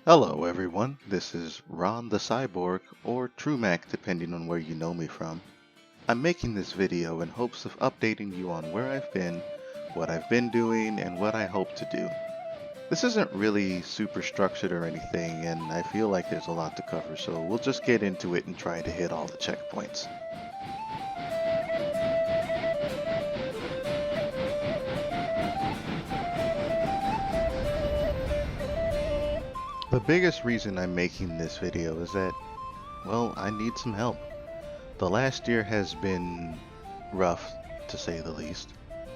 Hello everyone, this is Ron the Cyborg, or TrueMac depending on where you know me from. I'm making this video in hopes of updating you on where I've been, what I've been doing, and what I hope to do. This isn't really super structured or anything, and I feel like there's a lot to cover, so we'll just get into it and try to hit all the checkpoints. The biggest reason I'm making this video is that, well, I need some help. The last year has been rough, to say the least.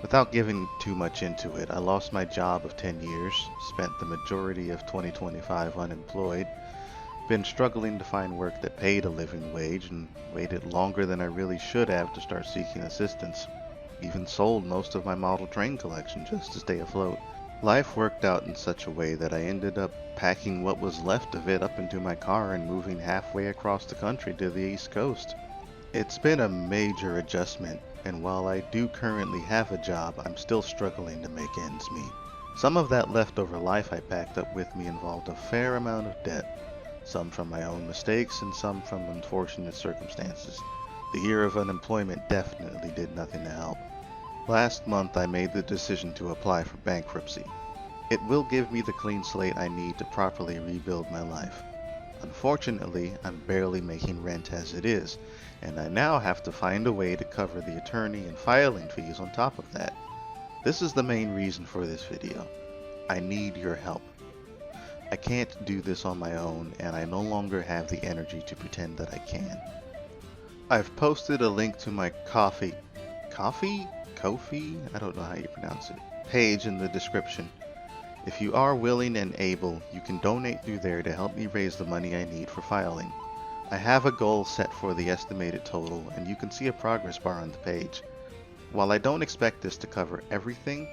Without giving too much into it, I lost my job of 10 years, spent the majority of 2025 unemployed, been struggling to find work that paid a living wage, and waited longer than I really should have to start seeking assistance. Even sold most of my model train collection just to stay afloat. Life worked out in such a way that I ended up packing what was left of it up into my car and moving halfway across the country to the East Coast. It's been a major adjustment, and while I do currently have a job, I'm still struggling to make ends meet. Some of that leftover life I packed up with me involved a fair amount of debt, some from my own mistakes and some from unfortunate circumstances. The year of unemployment definitely did nothing to help. Last month I made the decision to apply for bankruptcy. It will give me the clean slate I need to properly rebuild my life. Unfortunately, I'm barely making rent as it is, and I now have to find a way to cover the attorney and filing fees on top of that. This is the main reason for this video. I need your help. I can't do this on my own, and I no longer have the energy to pretend that I can. I've posted a link to my Ko-fi, I don't know how you pronounce it, page in the description. If you are willing and able, you can donate through there to help me raise the money I need for filing. I have a goal set for the estimated total, and you can see a progress bar on the page. While I don't expect this to cover everything,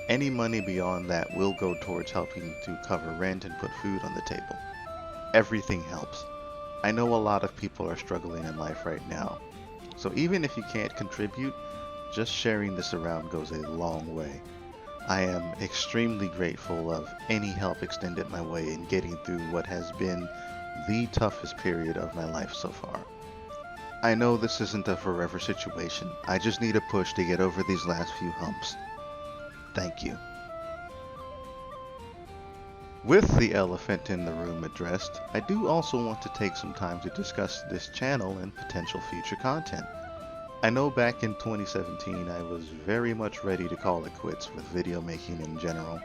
any money beyond that will go towards helping to cover rent and put food on the table. Everything helps. I know a lot of people are struggling in life right now, so even if you can't contribute, just sharing this around goes a long way. I am extremely grateful of any help extended my way in getting through what has been the toughest period of my life so far. I know this isn't a forever situation. I just need a push to get over these last few humps. Thank you. With the elephant in the room addressed, I do also want to take some time to discuss this channel and potential future content. I know back in 2017 I was very much ready to call it quits with video making in general.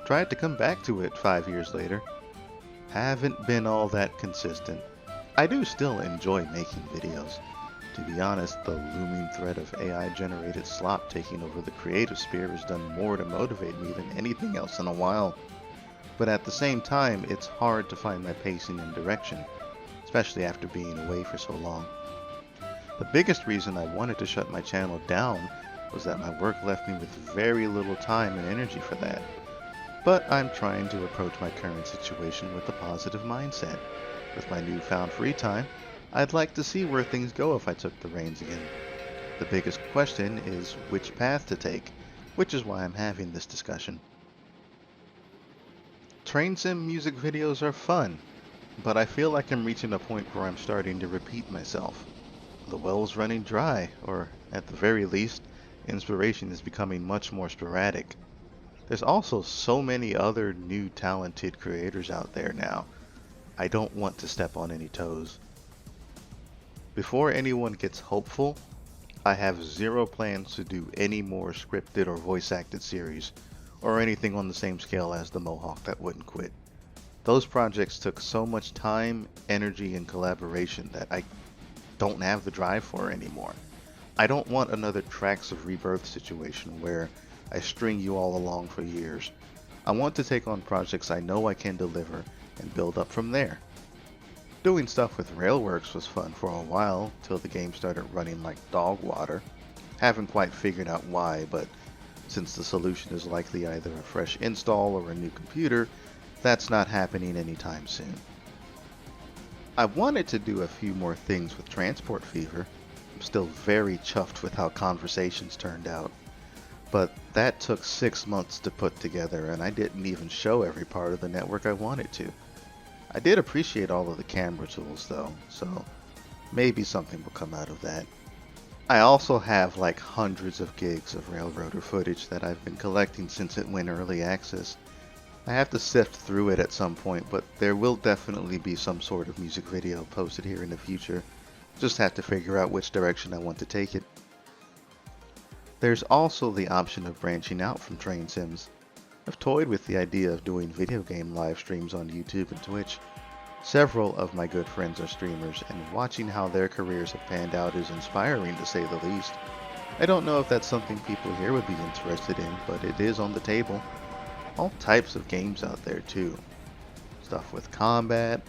Tried to come back to it 5 years later. Haven't been all that consistent. I do still enjoy making videos. To be honest, the looming threat of AI generated slop taking over the creative sphere has done more to motivate me than anything else in a while. But at the same time, it's hard to find my pacing and direction, especially after being away for so long. The biggest reason I wanted to shut my channel down was that my work left me with very little time and energy for that. But I'm trying to approach my current situation with a positive mindset. With my newfound free time, I'd like to see where things go if I took the reins again. The biggest question is which path to take, which is why I'm having this discussion. Train sim music videos are fun, but I feel like I'm reaching a point where I'm starting to repeat myself. The well's running dry, or at the very least, inspiration is becoming much more sporadic. There's also so many other new talented creators out there now. I don't want to step on any toes. Before anyone gets hopeful, I have zero plans to do any more scripted or voice acted series, or anything on the same scale as the Mohawk that wouldn't quit. Those projects took so much time, energy, and collaboration that I don't have the drive for anymore. I don't want another Tracks of Rebirth situation where I string you all along for years. I want to take on projects I know I can deliver and build up from there. Doing stuff with Railworks was fun for a while, till the game started running like dog water. Haven't quite figured out why, but since the solution is likely either a fresh install or a new computer, that's not happening anytime soon. I wanted to do a few more things with Transport Fever. I'm still very chuffed with how Conversations turned out. But that took 6 months to put together, and I didn't even show every part of the network I wanted to. I did appreciate all of the camera tools though, so maybe something will come out of that. I also have like hundreds of gigs of Railroader footage that I've been collecting since it went early access. I have to sift through it at some point, but there will definitely be some sort of music video posted here in the future. Just have to figure out which direction I want to take it. There's also the option of branching out from train sims. I've toyed with the idea of doing video game live streams on YouTube and Twitch. Several of my good friends are streamers, and watching how their careers have panned out is inspiring to say the least. I don't know if that's something people here would be interested in, but it is on the table. All types of games out there too. Stuff with combat,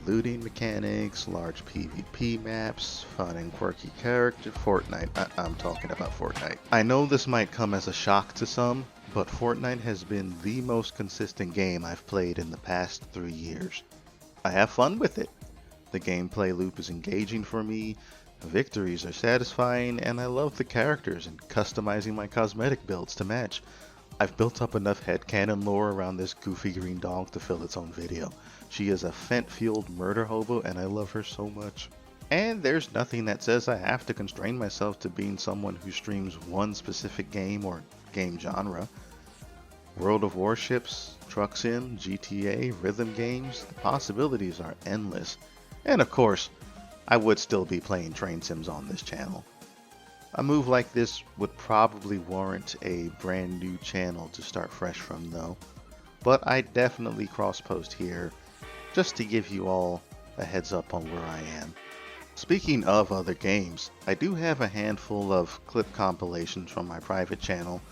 looting mechanics, large PvP maps, fun and quirky character. Fortnite. I'm talking about Fortnite. I know this might come as a shock to some, but Fortnite has been the most consistent game I've played in the past 3 years. I have fun with it. The gameplay loop is engaging for me, victories are satisfying, and I love the characters and customizing my cosmetic builds to match. I've built up enough headcanon lore around this goofy green dog to fill its own video. She is a fent-fueled murder hobo and I love her so much. And there's nothing that says I have to constrain myself to being someone who streams one specific game or game genre. World of Warships, Truck Sim, GTA, rhythm games, the possibilities are endless. And of course, I would still be playing train sims on this channel. A move like this would probably warrant a brand new channel to start fresh from though, but I definitely cross-post here just to give you all a heads up on where I am. Speaking of other games, I do have a handful of clip compilations from my private channel,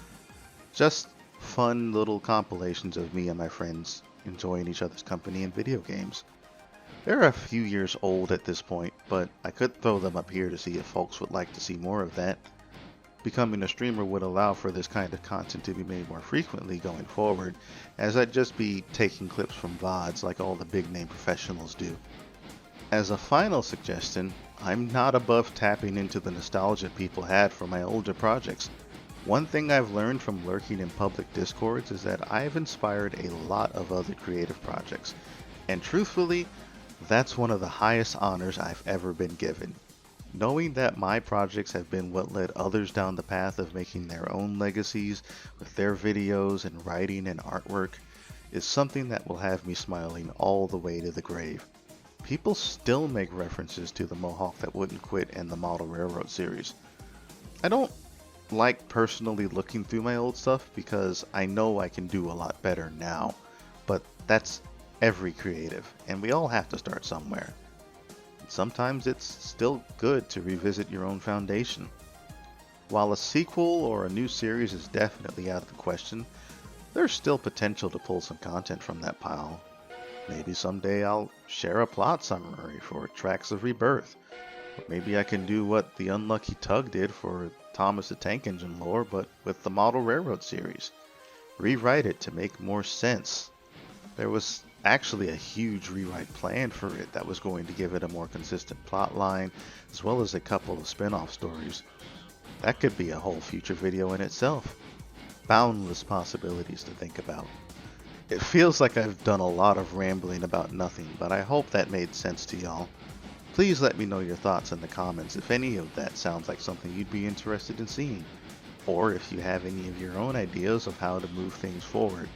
just fun little compilations of me and my friends enjoying each other's company in video games. They're a few years old at this point, but I could throw them up here to see if folks would like to see more of that. Becoming a streamer would allow for this kind of content to be made more frequently going forward, as I'd just be taking clips from VODs like all the big name professionals do. As a final suggestion, I'm not above tapping into the nostalgia people had for my older projects. One thing I've learned from lurking in public discords is that I've inspired a lot of other creative projects, and truthfully, that's one of the highest honors I've ever been given. Knowing that my projects have been what led others down the path of making their own legacies with their videos and writing and artwork is something that will have me smiling all the way to the grave. People still make references to the Mohawk That Wouldn't Quit and the Model Railroad series. I don't like personally looking through my old stuff because I know I can do a lot better now, but that's every creative, and we all have to start somewhere. Sometimes it's still good to revisit your own foundation. While a sequel or a new series is definitely out of the question, there's still potential to pull some content from that pile. Maybe someday I'll share a plot summary for Tracks of Rebirth. Or maybe I can do what the Unlucky Tug did for Thomas the Tank Engine lore, but with the Model Railroad series. Rewrite it to make more sense. There was actually a huge rewrite planned for it that was going to give it a more consistent plot line, as well as a couple of spin-off stories. That could be a whole future video in itself. Boundless possibilities to think about. It feels like I've done a lot of rambling about nothing, but I hope that made sense to y'all. Please let me know your thoughts in the comments if any of that sounds like something you'd be interested in seeing, or if you have any of your own ideas of how to move things forward.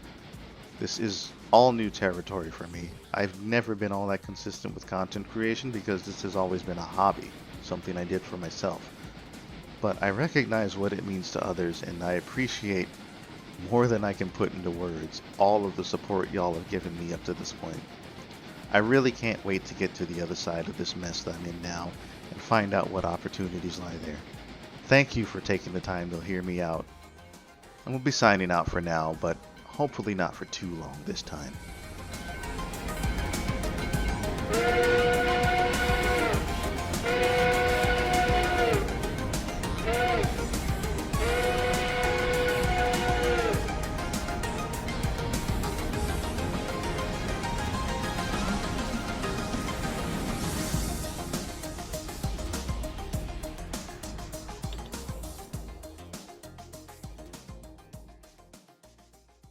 This is all new territory for me. I've never been all that consistent with content creation because this has always been a hobby, something I did for myself. But I recognize what it means to others, and I appreciate more than I can put into words all of the support y'all have given me up to this point. I really can't wait to get to the other side of this mess that I'm in now and find out what opportunities lie there. Thank you for taking the time to hear me out. I will be signing out for now, but hopefully not for too long this time.